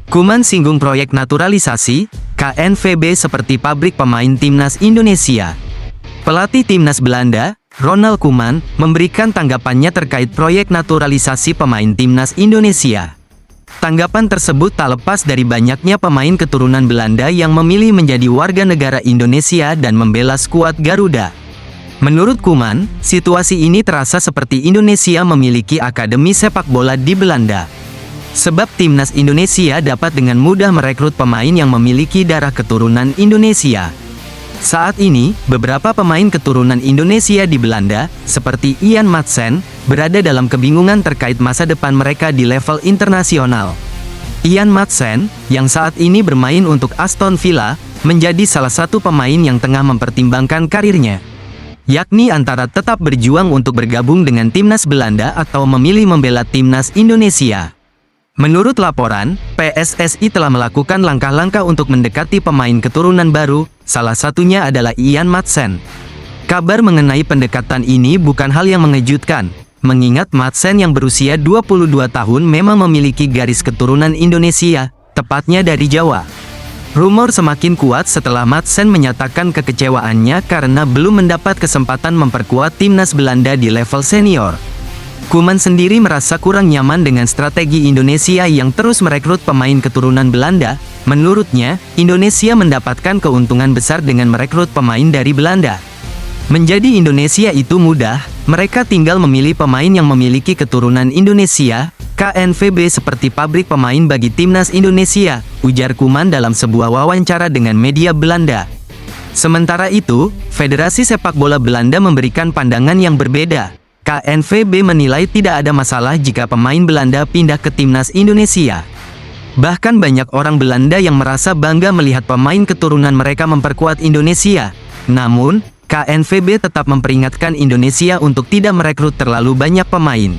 Koeman singgung proyek naturalisasi, KNVB seperti pabrik pemain timnas Indonesia. Pelatih timnas Belanda, Ronald Koeman, memberikan tanggapannya terkait proyek naturalisasi pemain timnas Indonesia. Tanggapan tersebut tak lepas dari banyaknya pemain keturunan Belanda yang memilih menjadi warga negara Indonesia dan membela skuad Garuda. Menurut Koeman, situasi ini terasa seperti Indonesia memiliki akademi sepak bola di Belanda. Sebab timnas Indonesia dapat dengan mudah merekrut pemain yang memiliki darah keturunan Indonesia. Saat ini, beberapa pemain keturunan Indonesia di Belanda, seperti Ian Maatsen, berada dalam kebingungan terkait masa depan mereka di level internasional. Ian Maatsen, yang saat ini bermain untuk Aston Villa, menjadi salah satu pemain yang tengah mempertimbangkan karirnya, yakni antara tetap berjuang untuk bergabung dengan timnas Belanda atau memilih membela timnas Indonesia. Menurut laporan, PSSI telah melakukan langkah-langkah untuk mendekati pemain keturunan baru, salah satunya adalah Ian Maatsen. Kabar mengenai pendekatan ini bukan hal yang mengejutkan, mengingat Maatsen yang berusia 22 tahun memang memiliki garis keturunan Indonesia, tepatnya dari Jawa. Rumor semakin kuat setelah Maatsen menyatakan kekecewaannya karena belum mendapat kesempatan memperkuat timnas Belanda di level senior. Koeman sendiri merasa kurang nyaman dengan strategi Indonesia yang terus merekrut pemain keturunan Belanda. Menurutnya, Indonesia mendapatkan keuntungan besar dengan merekrut pemain dari Belanda. Menjadi Indonesia itu mudah, mereka tinggal memilih pemain yang memiliki keturunan Indonesia. KNVB seperti pabrik pemain bagi timnas Indonesia, ujar Koeman dalam sebuah wawancara dengan media Belanda. Sementara itu, Federasi Sepak Bola Belanda memberikan pandangan yang berbeda. KNVB menilai tidak ada masalah jika pemain Belanda pindah ke timnas Indonesia. Bahkan banyak orang Belanda yang merasa bangga melihat pemain keturunan mereka memperkuat Indonesia. Namun, KNVB tetap memperingatkan Indonesia untuk tidak merekrut terlalu banyak pemain.